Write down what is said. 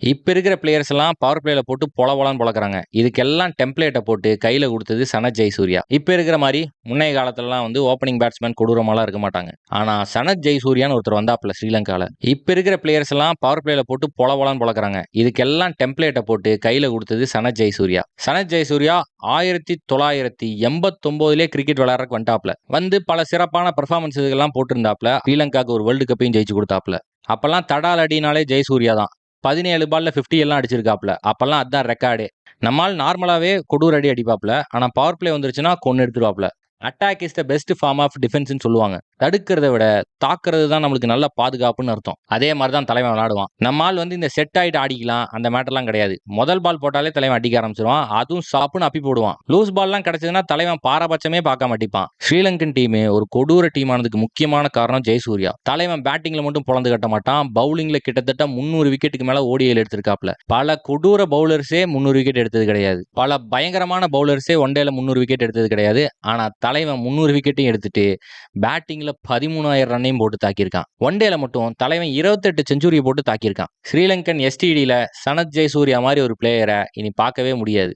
இப்ப இருக்கிற பிளேயர்ஸ் எல்லாம் பவர் பிளேல போட்டு பொலன்னு பொழக்குறாங்க. இதுக்கெல்லாம் டெம்ப்ளேட்ட போட்டு கையில குடுத்தது சனத் ஜெயசூர்யா. இப்ப இருக்கிற மாரி முன்னைய காலத்துலலாம் ஓப்பனிங் பேட்ஸ்மேன் கொடூரமாலாம் இருக்க மாட்டாங்க. ஆனா சனத் ஜெயசூர்யான்னு ஒருத்தர் வந்தாப்ல ஸ்ரீலங்கால. இப்ப இருக்கிற பிளேயர்ஸ் எல்லாம் பவர் பிளேல போட்டு பொலன்னு பொழக்குறாங்க. இதுக்கெல்லாம் டெம்ப்ளேட்ட போட்டு கையில குடுத்தது சனத் ஜெயசூர்யா. சனத் ஜெயசூர்யா 1989லே கிரிக்கெட் விளையாடுறதுக்கு வந்துட்டாப்ல. பல சிறப்பான பெர்ஃபார்மன்ஸ் எல்லாம் போட்டிருந்தாப்ல. ஸ்ரீலங்காக்கு ஒரு வேர்ல்டு கப்பையும் ஜெயிச்சு குடுத்தாப்ல. அப்பல்லாம் தடால் அடினாலே ஜெயசூர்யா தான். 17 பால்ல 50 எல்லாம் அடிச்சிருக்காப்ல. அப்பல்லாம் அதான் ரெக்கார்டே. நம்மாள் நார்மலாவே கொடூர அடி அடிப்பாப்ல. ஆனா பவர் பிளே வந்துருச்சுன்னா கொன்னு எடுத்துருவாப்ல. Attack is the best form of டிஃபென்ஸ்ன்னு சொல்லுவாங்க. தடுக்கிறத விட தாக்குறது தான் நம்மளுக்கு நல்ல பாதுகாப்புன்னு அர்த்தம். அதே மாதிரி தான் தலைவன் விளையாடுவான். நம்மால் இந்த செட் ஆயிட்டு ஆடிக்கலாம் அந்த மேட்டர்லாம் கிடையாது. முதல் பால் போட்டாலே தலைவன் அடிக்க ஆரம்பிச்சிருவான். அதுவும் சாப்புன்னு அப்பி போடுவான். லூஸ் பால்லாம் கிடைச்சதுன்னா தலைவன் பாரபட்சமே பார்க்க மாட்டிப்பான். ஸ்ரீலங்கன் டீம் ஒரு கொடூர டீம் ஆனதுக்கு முக்கியமான காரணம் ஜெயசூர்யா. தலைவன் பேட்டிங்ல மட்டும் பொழந்து கட்ட மாட்டான். பவுலிங்ல கிட்டத்தட்ட 300 விக்கெட்டுக்கு மேல ஓடிஐல எடுத்திருக்காப்ல. பல கொடூர பவுலர்ஸே 300 விக்கெட் எடுத்தது கிடையாது. பல பயங்கரமான பவுலர்ஸே ஒன் டேல 300 விக்கெட் எடுத்தது கிடையாது. ஆனா தலைவன் 300 விக்கெட்டையும் எடுத்துட்டு பேட்டிங்ல 13,000 ரன்னையும் போட்டு தாக்கியிருக்கான். ஒன் டேல மட்டும் தலைவன் 28 செஞ்சுரி போட்டு தாக்கியிருக்கான். ஸ்ரீலங்கன் எஸ்டிடில சனத் ஜெயசூர்யா மாதிரி ஒரு பிளேயரை இனி பார்க்கவே முடியாது.